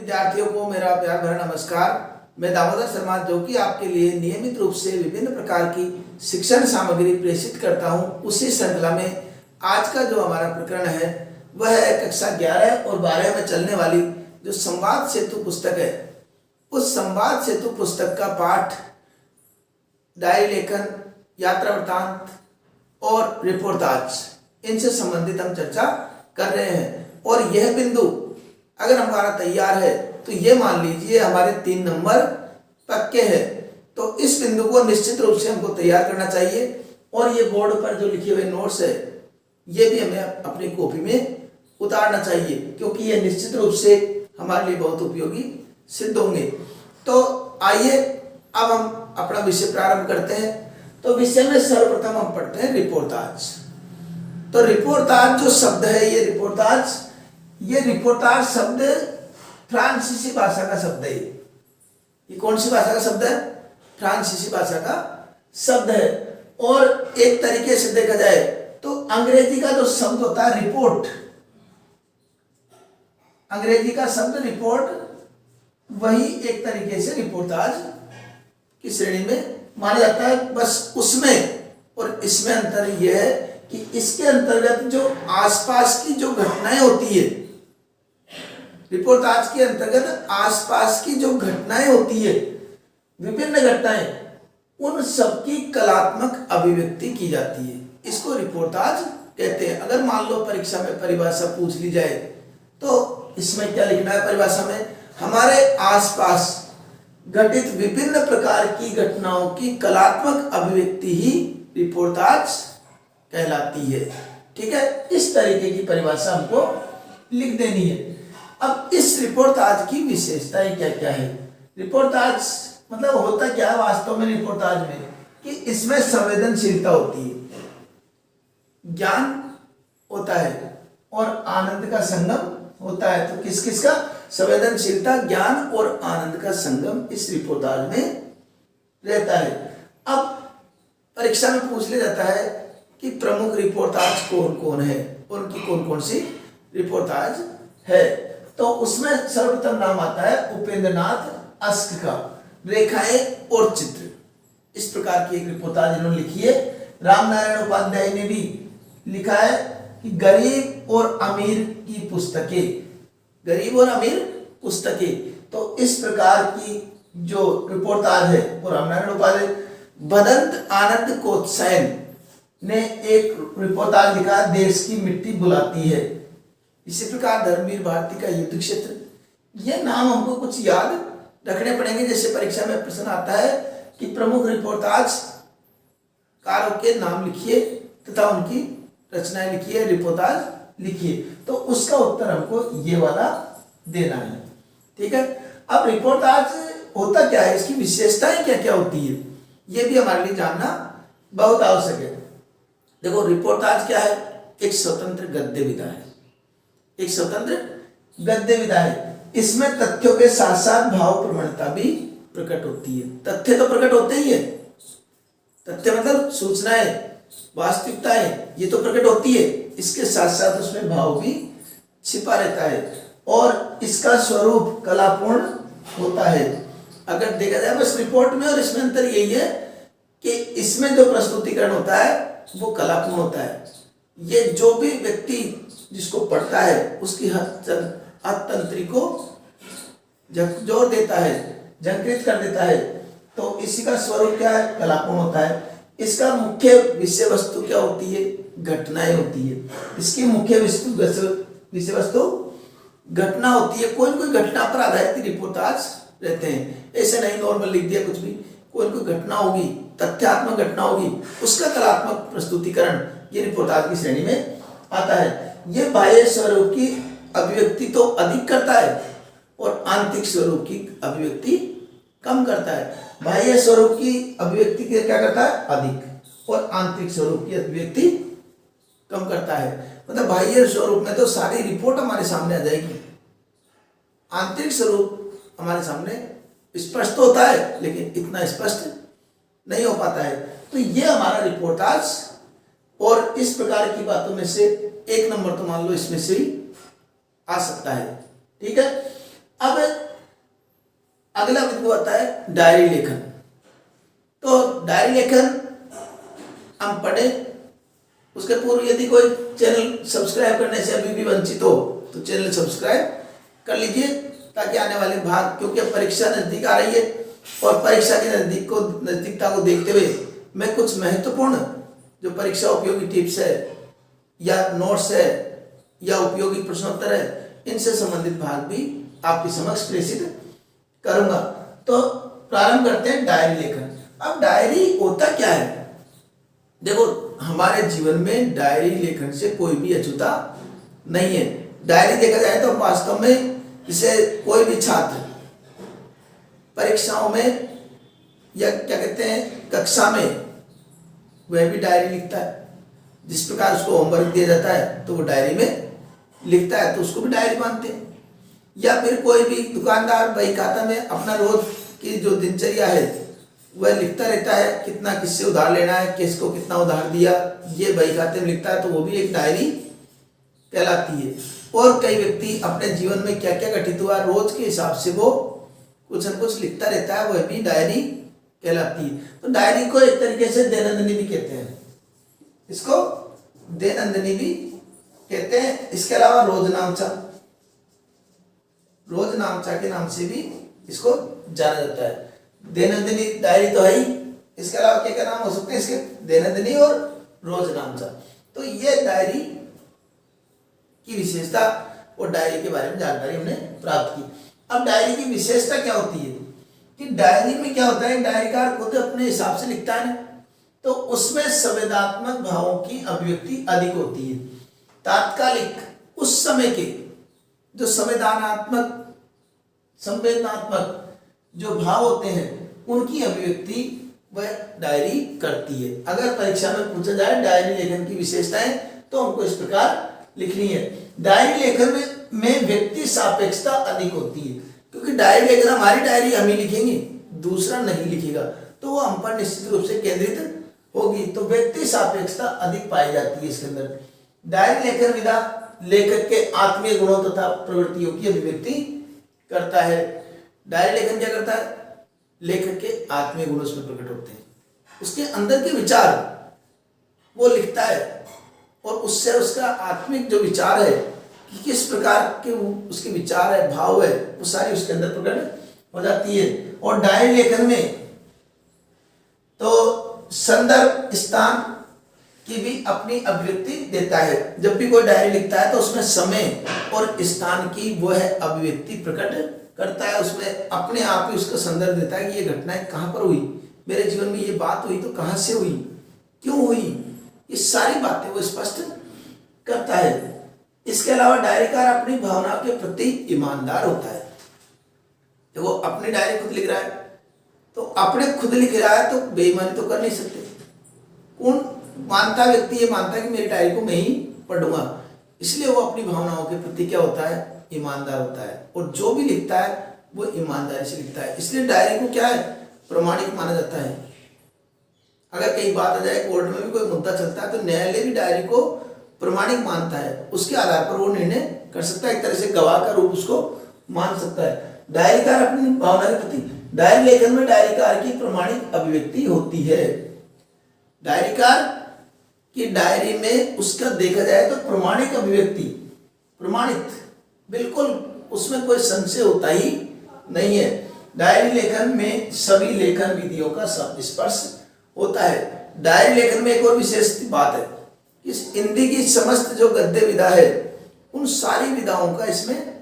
विद्यार्थियों को मेरा प्यार भरा नमस्कार। मैं दामोदर शर्मा जो कि आपके लिए नियमित रूप से विभिन्न प्रकार की शिक्षण सामग्री प्रेषित करता हूं, उसी श्रृंखला में आज का जो हमारा प्रकरण है वह है कक्षा 11 और 12 में चलने वाली जो संवाद सेतु पुस्तक है। उस संवाद सेतु पुस्तक का पाठ डायरी लेखन, यात्रा वृत्तांत और रिपोर्टाज, इनसे संबंधित हम चर्चा कर रहे हैं। और यह बिंदु अगर हमारा तैयार है तो ये मान लीजिए हमारे 3 नंबर पक्के हैं। तो इस बिंदु को निश्चित रूप से हमको तैयार करना चाहिए और ये बोर्ड पर जो लिखे हुए नोट्स है ये भी हमें अपनी कॉपी में उतारना चाहिए, क्योंकि ये निश्चित रूप से हमारे लिए बहुत उपयोगी सिद्ध होंगे। तो आइए अब हम अपना विषय प्रारंभ करते हैं। तो विषय में सर्वप्रथम हम पढ़ते हैं रिपोर्टाज। तो रिपोर्टाज जो शब्द है, ये रिपोर्टाज शब्द फ्रांसीसी भाषा का शब्द है। ये कौन सी भाषा का शब्द है? फ्रांसीसी भाषा का शब्द है। और एक तरीके से देखा जाए तो अंग्रेजी का जो शब्द होता है रिपोर्ट, अंग्रेजी का शब्द रिपोर्ट, वही एक तरीके से रिपोर्टाज की श्रेणी में माना जाता है। बस उसमें और इसमें अंतर यह है कि इसके अंतर्गत जो आसपास की जो घटनाएं होती है, रिपोर्टाज के अंतर्गत आसपास की जो घटनाएं होती है, विभिन्न घटनाएं, उन सबकी कलात्मक अभिव्यक्ति की जाती है। इसको रिपोर्टाज कहते हैं। अगर मान लो परीक्षा में परिभाषा पूछ ली जाए तो इसमें क्या लिखना है परिभाषा में? हमारे आसपास घटित विभिन्न प्रकार की घटनाओं की कलात्मक अभिव्यक्ति ही रिपोर्टाज कहलाती है। ठीक है, इस तरीके की परिभाषा हमको लिख देनी है। अब इस रिपोर्टाज की विशेषताएं क्या क्या है? रिपोर्टाज मतलब होता क्या है वास्तव में रिपोर्टाज में, कि इसमें संवेदनशीलता होती है, ज्ञान होता है और आनंद का संगम होता है। तो किस किस का? संवेदनशीलता, ज्ञान और आनंद का संगम इस रिपोर्टाज में रहता है। अब परीक्षा में पूछ लिया जाता है कि प्रमुख रिपोर्टाज कौन कौन है, उनकी कौन कौन सी रिपोर्टाज है। तो उसमें सर्वप्रथम नाम आता है उपेंद्रनाथ अस्क का रेखाएं और चित्र। इस प्रकार की एक रिपोर्टाज इन्होंने लिखी है। रामनारायण उपाध्याय ने भी लिखा है कि गरीब और अमीर की पुस्तकें, गरीब और अमीर पुस्तकें। तो इस प्रकार की जो रिपोर्टाज है वो रामनारायण उपाध्याय। भदंत आनंद कोत्सैन ने एक रिपोर्टाज लिखा, देश की मिट्टी बुलाती है। इसी प्रकार धर्मवीर भारती का युद्ध क्षेत्र। ये नाम हमको कुछ याद रखने पड़ेंगे। जैसे परीक्षा में प्रश्न आता है कि प्रमुख रिपोर्टाज कारों के नाम लिखिए तथा उनकी रचनाएं लिखिए, रिपोर्टाज लिखिए, तो उसका उत्तर हमको ये वाला देना है। ठीक है, अब रिपोर्टाज होता क्या है, इसकी विशेषताएं क्या क्या होती है, ये भी हमारे लिए जानना बहुत आवश्यक है। देखो, रिपोर्टाज क्या है? एक स्वतंत्र गद्य विधा है, एक स्वतंत्र गद्य विधा है। इसमें तथ्यों के साथ साथ भाव प्रवणता भी प्रकट होती है। तथ्य तो प्रकट होते ही है, तथ्य मतलब सूचनाएं, वास्तविकताएं, ये तो प्रकट होती है। इसके साथ साथ उसमें भाव भी छिपा रहता है और इसका स्वरूप कलापूर्ण होता है। अगर देखा जाए बस रिपोर्ट में और इसमें अंतर यही है कि इसमें जो प्रस्तुतिकरण होता है वो कलापूर्ण होता है। ये जो भी व्यक्ति जिसको पढ़ता है उसकी हथतंत्री को जोर देता है, झंकृत कर देता है। तो इसी का स्वरूप क्या है? कलापूर्ण होता है। इसका मुख्य विषय वस्तु क्या होती है? घटनाएं होती है। इसकी मुख्य विषय वस्तु घटना होती है। कोई कोई घटना पर आधारित रिपोर्टाज रहते हैं। ऐसे नहीं नॉर्मल लिख दिया कुछ भी, कोई कोई घटना होगी, तथ्यात्मक घटना होगी, उसका कलात्मक प्रस्तुतिकरण ये रिपोर्टाज की श्रेणी में आता है। ये बाह्य स्वरूप की अभिव्यक्ति तो अधिक करता है और आंतरिक स्वरूप की अभिव्यक्ति कम करता है। बाह्य स्वरूप की अभिव्यक्ति क्या करता है? अधिक, और आंतरिक स्वरूप की अभिव्यक्ति कम करता है। मतलब बाह्य स्वरूप में तो सारी रिपोर्ट हमारे सामने आ जाएगी, आंतरिक स्वरूप हमारे सामने स्पष्ट होता है लेकिन इतना स्पष्ट नहीं हो पाता है। तो ये हमारा रिपोर्टाज, और इस प्रकार की बातों में से एक नंबर तो मान लो इसमें से ही आ सकता है। ठीक है, अब अगला बिंदु आता है डायरी लेखन। तो डायरी लेखन हम पढ़े, उसके पूर्व यदि कोई चैनल सब्सक्राइब करने से अभी भी वंचित हो तो चैनल सब्सक्राइब कर लीजिए, ताकि आने वाले भाग, क्योंकि अब परीक्षा नजदीक आ रही है और परीक्षा की नजदीकता को देखते हुए मैं कुछ महत्वपूर्ण जो परीक्षा उपयोगी टिप्स है या नोट्स है या उपयोगी प्रश्नोत्तर है, इनसे संबंधित भाग भी आपके समक्ष प्रेषित करूंगा। तो प्रारंभ करते हैं डायरी लेखन। अब डायरी होता क्या है? देखो, हमारे जीवन में डायरी लेखन से कोई भी अछूता नहीं है। डायरी देखा जाए तो वास्तव में इसे कोई भी छात्र परीक्षाओं में या क्या कहते हैं कक्षा में वह भी डायरी लिखता है। जिस प्रकार उसको होमवर्क दिया जाता है तो वो डायरी में लिखता है, तो उसको भी डायरी मानते हैं। या फिर कोई भी दुकानदार बही खाता में अपना रोज की जो दिनचर्या है वह लिखता रहता है, कितना किससे उधार लेना है, किसको कितना उधार दिया, ये बही खाते में लिखता है, तो वो भी एक डायरी कहलाती है। और कई व्यक्ति अपने जीवन में क्या क्या घटित हुआ रोज के हिसाब से वो कुछ न कुछ लिखता रहता है, वह भी डायरी कहलाती है। तो डायरी को एक तरीके से दैनंदिनी भी कहते हैं, इसको दैनंदिनी भी कहते हैं। इसके अलावा रोज नामचा के नाम से भी इसको जाना जाता है। दैनंदिनी डायरी तो है ही, इसके अलावा क्या क्या नाम हो सकते हैं इसके? दैनंदिनी और रोज नामचा। तो ये डायरी की विशेषता और डायरी के बारे में जानकारी हमने प्राप्त की। अब डायरी की विशेषता क्या होती है कि डायरी में क्या होता है, डायरीकार खुद अपने हिसाब से लिखता है, तो उसमें संवेदनात्मक भावों की अभिव्यक्ति अधिक होती है। तात्कालिक उस समय के जो संवेदनात्मक जो भाव होते हैं उनकी अभिव्यक्ति वह डायरी करती है। अगर परीक्षा में पूछा जाए डायरी लेखन की विशेषताएं तो हमको इस प्रकार लिखनी है। डायरी लेखन में व्यक्ति सापेक्षता अधिक होती है, क्योंकि डायरी लेखन हमारी डायरी हम ही लिखेंगे, दूसरा नहीं लिखेगा, तो वो हम पर निश्चित रूप से केंद्रित होगी। तो व्यक्ति सापेक्षता अधिक पाई जाती है इसके अंदर। डायरी लेखन विधा लेखक के आत्मीय गुणों तथा प्रवृत्तियों की अभिव्यक्ति करता है। डायरी लेखन क्या करता है? लेखक के आत्मीय गुण उसमें प्रकट होते हैं, उसके अंदर के विचार वो लिखता है और उससे उसका आत्मिक जो विचार है कि किस प्रकार के उसके विचार है, भाव है, वो सारी उसके अंदर प्रकट हो जाती है। और डायरी लेखन में तो संदर्भ स्थान की भी अपनी अभिव्यक्ति देता है। जब भी कोई डायरी लिखता है तो उसमें समय और स्थान की वह अभिव्यक्ति प्रकट करता है, उसमें अपने आप ही उसका संदर्भ देता है कि ये घटनाएं कहाँ पर हुई, मेरे जीवन में ये बात हुई तो कहाँ से हुई, क्यों हुई, ये सारी बातें वो स्पष्ट करता है। इसके अलावा डायरीकार अपनी भावनाओं के प्रति ईमानदार होता है। देखो, अपनी डायरी खुद लिख रहा है तो अपने खुद लिख रहा है तो बेईमानी तो कर नहीं सकते। कौन मानता व्यक्ति ये मानता है कि मेरी डायरी को मैं ही पढ़ूंगा, इसलिए वो अपनी भावनाओं के प्रति क्या होता है? ईमानदार होता है, और जो भी लिखता है वो ईमानदारी से लिखता है। इसलिए डायरी को क्या है? प्रमाणिक माना जाता है। अगर कहीं बात आ जाए, कोर्ट में भी कोई मुद्दा चलता है तो न्यायालय भी डायरी को प्रमाणिक मानता है, उसके आधार पर वो निर्णय कर सकता है, एक तरह से गवाह का रूप उसको मान सकता है। डायरीकार अपनी भावना के प्रति, डायरी लेखन में डायरीकार की प्रमाणिक अभिव्यक्ति होती है। डायरीकार की डायरी में उसका देखा जाए तो प्रमाणिक अभिव्यक्ति, प्रमाणित, बिल्कुल उसमें कोई संशय होता ही नहीं है। डायरी लेखन में सभी लेखन विधियों का स्पर्श होता है। डायरी लेखन में एक और विशेष बात है, इस हिंदी की समस्त जो गद्य विधा है उन सारी विधाओं का इसमें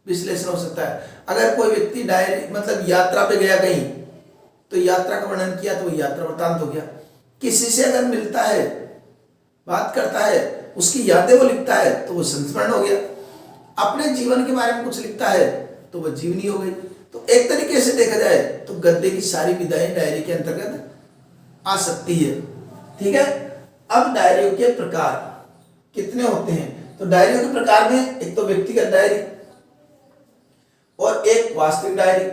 विश्लेषण हो सकता है। अगर कोई व्यक्ति डायरी मतलब यात्रा पे गया कहीं तो यात्रा का वर्णन किया तो यात्रा वृत्तांत हो गया। किसी से अगर मिलता है, बात करता है, उसकी यादें वो लिखता है तो वो संस्मरण हो गया। अपने जीवन के बारे में कुछ लिखता है तो वो जीवनी हो गई। तो एक तरीके से देखा जाए तो गद्य की सारी विधाएं डायरी के अंतर्गत आ सकती है। ठीक है। अब डायरियों के प्रकार कितने होते हैं? तो डायरियों के प्रकार में एक तो व्यक्तिगत डायरी और एक वास्तविक डायरी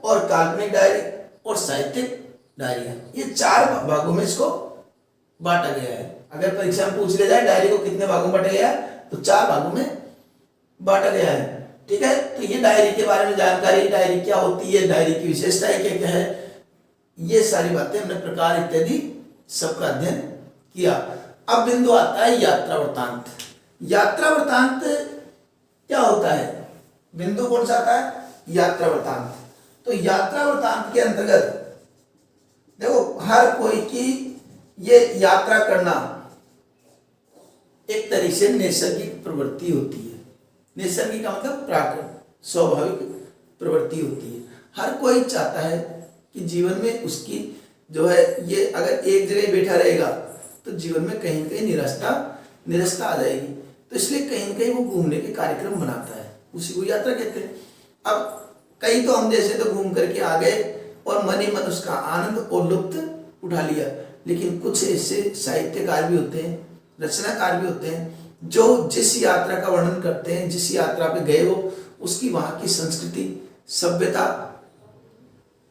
और काल्पनिक डायरी और साहित्यिक डायरी है। ये चार भागों में इसको बांटा गया है। अगर परीक्षा में पूछ लिया जाए डायरी को कितने भागों में बांटा गया है तो चार भागों में बांटा गया है। ठीक है। तो ये डायरी के बारे में जानकारी, डायरी क्या होती है, डायरी की विशेषताएं क्या क्या है, ये सारी बातें हमने प्रकार इत्यादि सबका अध्ययन किया। अब बिंदु आता है यात्रा वृत्तांत। यात्रा वृत्तांत क्या होता है, बिंदु कौन सा आता है, यात्रा वृत्तांत। तो यात्रा वृत्तांत के अंतर्गत देखो हर कोई की ये यात्रा करना एक तरीके से नैसर्गिक प्रवृत्ति होती है। नैसर्गिक का मतलब प्राकृतिक स्वाभाविक प्रवृत्ति होती है। हर कोई चाहता है कि जीवन में उसकी जो है ये अगर एक जगह बैठा रहेगा तो जीवन में कहीं न कहीं निराशा आ जाएगी। तो इसलिए कहीं न कहीं वो घूमने के कार्यक्रम बनाता है, उसी को यात्रा कहते हैं। अब कई तो हम जैसे तो घूम करके आ गए और मन ही मन उसका आनंद और लुत्फ उठा लिया, लेकिन कुछ ऐसे साहित्यकार भी होते हैं, रचनाकार भी होते हैं जो जिस यात्रा का वर्णन करते हैं, जिस यात्रा पे गए वो उसकी वहाँ की संस्कृति, सभ्यता,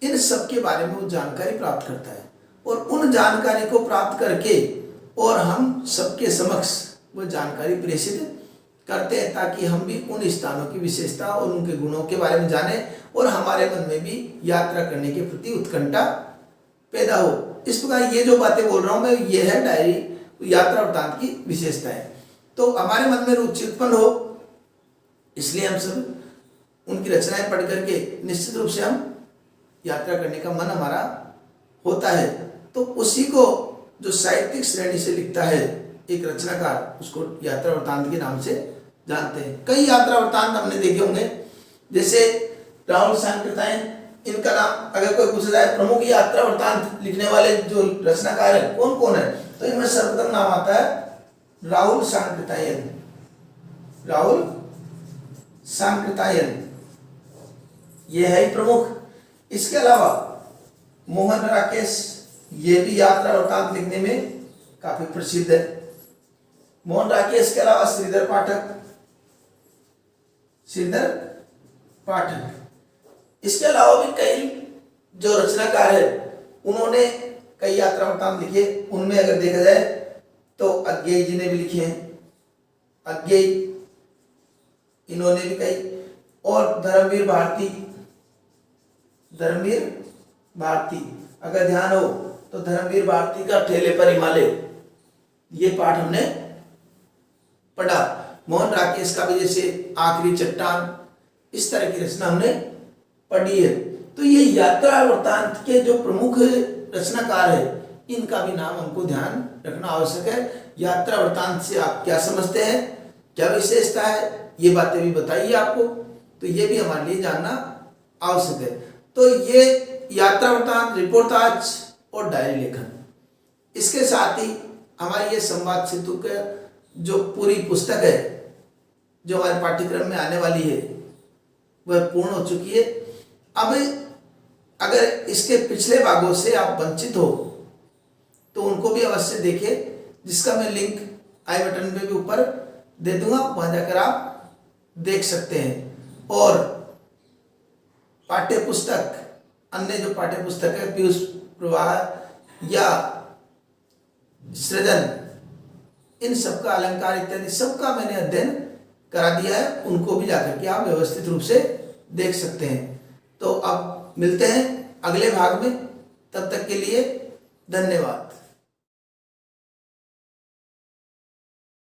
इन सब के बारे में वो जानकारी प्राप्त करता है और उन जानकारी को प्राप्त करके और हम सबके समक्ष वो जानकारी प्रेषित करते हैं ताकि हम भी उन स्थानों की विशेषता और उनके गुणों के बारे में जाने और हमारे मन में भी यात्रा करने के प्रति उत्कंठा पैदा हो। इस प्रकार ये जो बातें बोल रहा हूँ मैं, ये है डायरी यात्रा वृत्तांत की विशेषताएं। तो हमारे मन में रुचि उत्पन्न हो, इसलिए हम सब उनकी रचनाएं पढ़ करके निश्चित रूप से हम यात्रा करने का मन हमारा होता है। तो उसी को जो साहित्यिक श्रेणी से लिखता है एक रचनाकार, उसको यात्रा वृत्तांत के नाम से जानते हैं। कई यात्रा वृत्तांत हमने देखे होंगे, जैसे राहुल सांकृत्यायन, इनका नाम अगर कोई पूछा जाए प्रमुख यात्रा वृत्तांत लिखने वाले जो रचनाकार है कौन कौन है, तो इनमें सर्वप्रथम नाम आता है राहुल सांकृत्यायन। राहुल सांकृत्यायन ये है ही प्रमुख। इसके अलावा मोहन राकेश, ये भी यात्रा वृत्तांत लिखने में काफी प्रसिद्ध है। मोहन राकेश के अलावा श्रीधर पाठक, इसके अलावा भी कई जो रचनाकार है उन्होंने कई यात्रा वृत्तांत लिखे। उनमें अगर देखा जाए तो अज्ञेय जी ने भी लिखे हैं, अज्ञेय इन्होंने भी कई, और धर्मवीर भारती अगर ध्यान हो तो धर्मवीर भारती का ठेले पर हिमालय, ये पाठ हमने पढ़ा। मोहन राकेश का भी जैसे आखिरी चट्टान, इस तरह की रचना हमने पढ़ी है। तो ये यात्रा वृत्तांत के जो प्रमुख रचनाकार है इनका भी नाम हमको ध्यान रखना आवश्यक है। यात्रा वृत्तांत से आप क्या समझते हैं, क्या विशेषता है, ये बातें भी बताइए आपको, तो ये भी हमारे लिए जानना आवश्यक है। तो ये यात्रा वृत्तांत, रिपोर्टाज और डायरी लेखन, इसके साथ ही हमारी ये संवाद सेतु का जो पूरी पुस्तक है जो हमारे पाठ्यक्रम में आने वाली है वह पूर्ण हो चुकी है। अब अगर इसके पिछले भागों से आप वंचित हो तो उनको भी अवश्य देखें, जिसका मैं लिंक आई बटन पे भी ऊपर दे दूंगा, वहां जाकर आप देख सकते हैं। और पाठ्य पुस्तक, अन्य जो पाठ्य पुस्तक है पीयूष प्रवाह या सृजन, इन सबका अलंकार इत्यादि सबका मैंने अध्ययन करा दिया है, उनको भी जाकर के आप व्यवस्थित रूप से देख सकते हैं। तो अब मिलते हैं अगले भाग में, तब तक के लिए धन्यवाद।